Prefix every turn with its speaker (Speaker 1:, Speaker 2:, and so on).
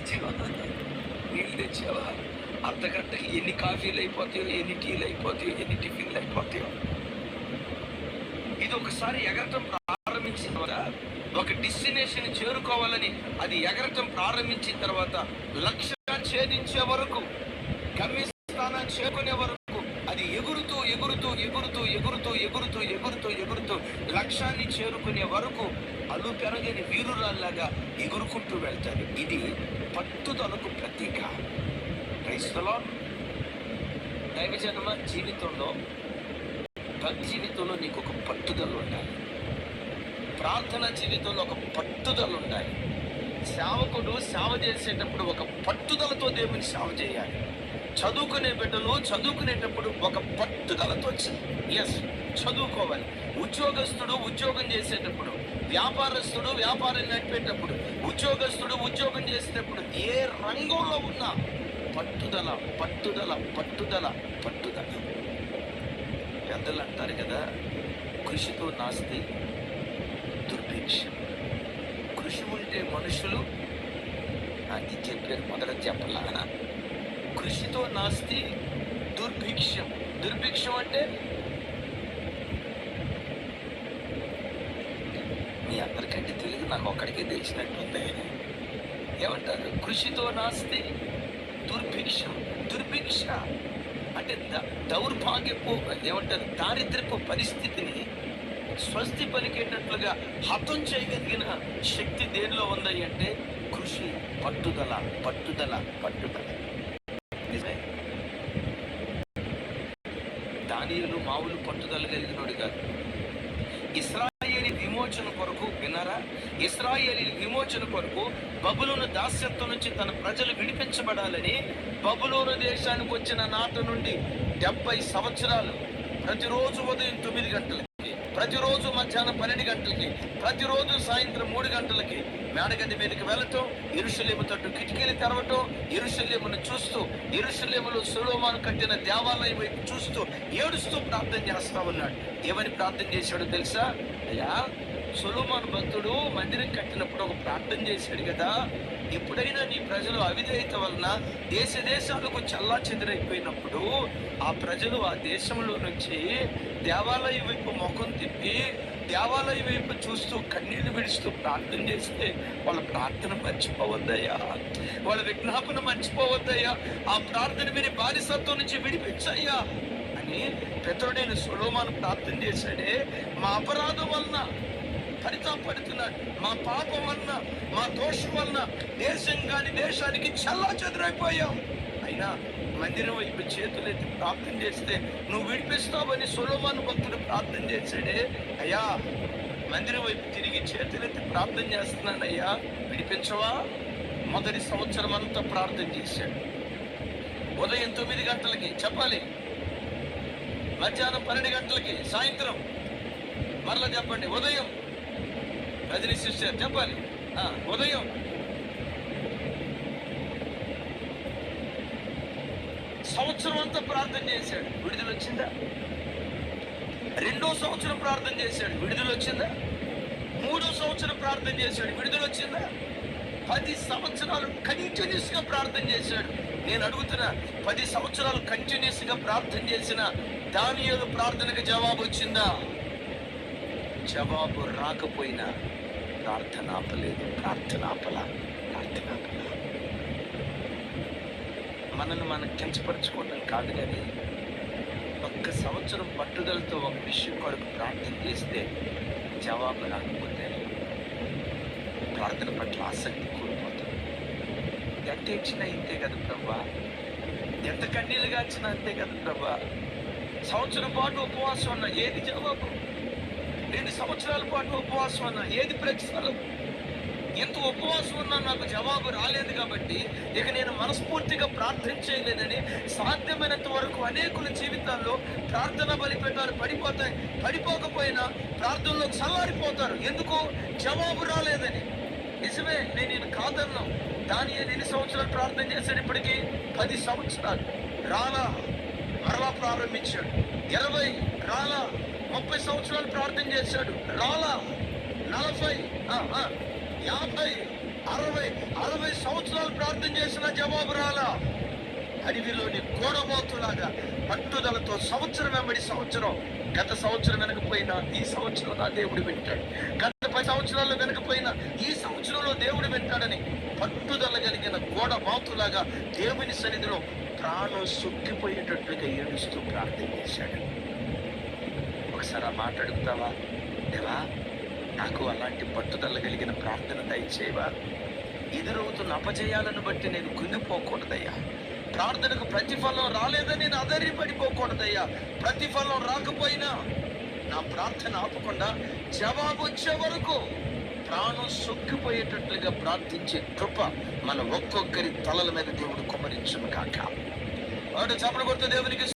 Speaker 1: తెచ్చావా, నీళ్ళు తెచ్చావా, అర్ధగంటకి ఎన్ని కాఫీలు అయిపోతాయో, ఎన్ని టీలు అయిపోతాయో, ఎన్ని టిఫిన్లు అయిపోతాయో. ఇది ఒకసారి ఎగరటం ప్రారంభించిన తర్వాత, ఒక డెస్టినేషన్ చేరుకోవాలని అది ఎగరటం ప్రారంభించిన తర్వాత, లక్ష్యం ఛేదించే వరకు, గమ్యస్థానాన్ని చేరుకునే వరకు అది ఎగురుతూ ఎగురుతూ ఎగురుతూ ఎగురుతూ ఎగురుతూ ఎగురుతూ ఎగురుతూ లక్ష్యాన్ని చేరుకునే వరకు అలు పెరగని వీరురాల్లాగా ఎగురుకుంటూ వెళ్తారు. ఇది పట్టుదలకు ప్రతీక. క్రైస్తవులో దైవజనమ జీవితంలో, భక్తి జీవితంలో నీకు ఒక పట్టుదల ఉండాలి. ప్రార్థన జీవితంలో ఒక పట్టుదల ఉండాలి. సేవకుడు సేవ చేసేటప్పుడు ఒక పట్టుదలతో దేవుని సేవ చేయాలి. చదువుకునే బిడ్డలు చదువుకునేటప్పుడు ఒక పట్టుదలతో చదువుకోవాలి. ఉద్యోగస్తుడు ఉద్యోగం చేసేటప్పుడు, వ్యాపారస్తుడు వ్యాపారం నడిపేటప్పుడు, ఉద్యోగస్తుడు ఉద్యోగం చేసేటప్పుడు, ఏ రంగంలో ఉన్నా పట్టుదల పట్టుదల పట్టుదల పట్టుదల. పెద్దలు అంటారు కదా, కృషితో నాస్తి దుర్భిక్షం. కృషి ఉంటే మనుషులు, అది చెప్పారు మొదట చెప్పలా, కృషితో నాస్తి దుర్భిక్షం. దుర్భిక్షం అంటే మీ అందరికంటే తెలుగు నాకు ఒక్కడికే తెలిసినట్టుంది. ఏమంటారు? కృషితో నాస్తి దుర్భిక్షం. దుర్భిక్ష అంటే దౌర్భాగ్యపు, ఏమంటారు, దారిద్ర్యపు పరిస్థితిని స్వస్తి పలికేటట్లుగా హతం చేయగలిగిన శక్తి దేనిలో ఉంది అంటే కృషి, పట్టుదల పట్టుదల పట్టుదల. నిజమే, దానియేలు మామూలు పట్టుదల కలిగినోడు కాదు. ఇశ్రాయేలీ విమోచన కొరకు, విన్నారా, ఇశ్రాయేలీ విమోచన కొరకు బబులోను దాస్యత్వం నుంచి తన ప్రజలు విడిపించబడాలని బబులోను దేశానికి వచ్చిన నాటి నుండి 70 సంవత్సరాలు ప్రతిరోజు ఉదయం 9 గంటలకి, ప్రతిరోజు మధ్యాహ్నం 12 గంటలకి, ప్రతిరోజు సాయంత్రం 3 గంటలకి మేడగది మీదకి వెళ్ళటం, యెరూషలేము తట్టు కిటికీలు తెరవటం, యెరూషలేమును చూస్తూ, యెరూషలేములో సొలొమోను కట్టిన దేవాలయం వైపు చూస్తూ ఏడుస్తూ ప్రార్థన చేస్తా ఉన్నాడు. ఏమని ప్రార్థన చేశాడో తెలుసా? అయ్యా, సొలొమోను భక్తుడు మందిరం కట్టినప్పుడు ఒక ప్రార్థన చేశాడు కదా, ఎప్పుడైనా నీ ప్రజలు అవిధేయత వలన దేశ దేశాలకు చల్లా చెదిరైపోయినప్పుడు ఆ ప్రజలు ఆ దేశంలో నుంచి దేవాలయం వైపు ముఖం తిప్పి దేవాలయం వైపు చూస్తూ కన్నీళ్లు విడుస్తూ ప్రార్థన చేస్తే వాళ్ళ ప్రార్థన మర్చిపోవద్దయ్యా, వాళ్ళ విజ్ఞాపన మర్చిపోవద్దయ్యా, ఆ ప్రార్థన విని బానిసత్వం నుంచి విడిపించయ్యా అని పితరుడైన సొలొమోను ప్రార్థన చేశాడే. మా అపరాధం వలన పరితాపడుతున్నాడు, మా పాపం వలన, మా దోషం వలన దేశం కాని దేశానికి చల్లా చెదురైపోయాం. అయినా మందిరం వైపు చేతులెత్తి ప్రార్థన చేస్తే నువ్వు విడిపిస్తావని సొలొమోను భక్తుడు ప్రార్థన చేశాడే. అయ్యా, మందిరం వైపు తిరిగి చేతులెత్తి ప్రార్థన చేస్తున్నానయ్యా, విడిపించవా? మొదటి సంవత్సరం అంతా ప్రార్థన చేశాడు. ఉదయం 9 గంటలకి చెప్పాలి, మధ్యాహ్నం 12 గంటలకి, సాయంత్రం మరలా చెప్పండి, ఉదయం రజనీ సిస్టర్ చెప్పాలి, ఉదయం. సంవత్సరం అంతా ప్రార్థన చేశాడు, విడుదల వచ్చిందా? 2వ సంవత్సరం ప్రార్థన చేశాడు, విడుదల వచ్చిందా? 3వ సంవత్సరం ప్రార్థన చేశాడు, విడుదల వచ్చిందా? 10 సంవత్సరాలు కంటిన్యూస్ గా ప్రార్థన చేశాడు. నేను అడుగుతున్నా, 10 సంవత్సరాలు కంటిన్యూస్ గా ప్రార్థన చేసిన దానియేలు ప్రార్థనకు జవాబు వచ్చిందా? జవాబు రాకపోయినా ప్రార్థన ఆపలేదు, ప్రార్థన ఆపలా, ప్రార్థన ఆపలా. మనల్ని మనం కించపరచుకోవడం కాదు, కానీ 1 సంవత్సరం పట్టుదలతో ఒక విషయం కొరకు ప్రార్థన చేస్తే జవాబు రాకపోతే ప్రార్థన పట్ల ఆసక్తి కోల్పోతాం. ఎంత ఇచ్చినా ఇంతే కదా ప్రభా, ఎంత కన్నీళ్ళుగా ఇచ్చినా అంతే కదా ప్రభా. సంవత్సరం పాటు ఉపవాసం అన్నా ఏది జవాబు? 2 సంవత్సరాల పాటు ఉపవాసం అన్నా ఏది ప్రతిఫలం? ఎంత ఉపవాసం ఉన్నా నాకు జవాబు రాలేదు కాబట్టి ఇక నేను మనస్ఫూర్తిగా ప్రార్థన చేయలేదని సాధ్యమైనంత వరకు అనేకుల జీవితాల్లో ప్రార్థన బలిపీఠాలు పడిపోతాయి. పడిపోకపోయినా ప్రార్థనలో చల్లారిపోతారు. ఎందుకు? జవాబు రాలేదని. నిజమే, నేను కాదన్నా. దానియేలు ఎన్ని సంవత్సరాలు ప్రార్థన చేశాడు? ఇప్పటికీ 10 సంవత్సరాలు. రాలా, మరలా ప్రారంభించాడు. 20 రాలా. 30 సంవత్సరాలు ప్రార్థన చేశాడు, రాలా. 40, 50, అరవై 60 సంవత్సరాలు ప్రార్థన చేసిన జవాబు రాలా. అడవిలోని గోడమోతులాగా పట్టుదలతో సంవత్సరం వెంబడి సంవత్సరం, గత సంవత్సరం వెనకపోయినా ఈ సంవత్సరం నా దేవుడు వింటాడు, గత 10 సంవత్సరాల్లో వెనకపోయినా ఈ సంవత్సరంలో దేవుడు వింటాడని పట్టుదల కలిగిన గోడమోతులాగా దేవుని సన్నిధిలో ప్రాణం సొక్కిపోయేటట్లుగా ఏడుస్తూ ప్రార్థన చేశాడు. ఒకసారి ఆ మాట అడుగుతావా, దేవా నాకు అలాంటి పట్టుదల కలిగిన ప్రార్థన దయచేయవా? ఎదురవుతున్న అపజయాలను బట్టి నేను కుంగిపోకూడదయ్యా. ప్రార్థనకు ప్రతిఫలం రాలేదని నేను అదరి పడిపోకూడదయ్యా. ప్రతిఫలం రాకపోయినా నా ప్రార్థన ఆపకుండా జవాబు వచ్చే వరకు ప్రాణం సొక్కిపోయేటట్లుగా ప్రార్థించే కృప మన ఒక్కొక్కరి తలల మీద దేవుడు కుమ్మరించును కాక. చప్పట్లు కొడుతూ దేవునికి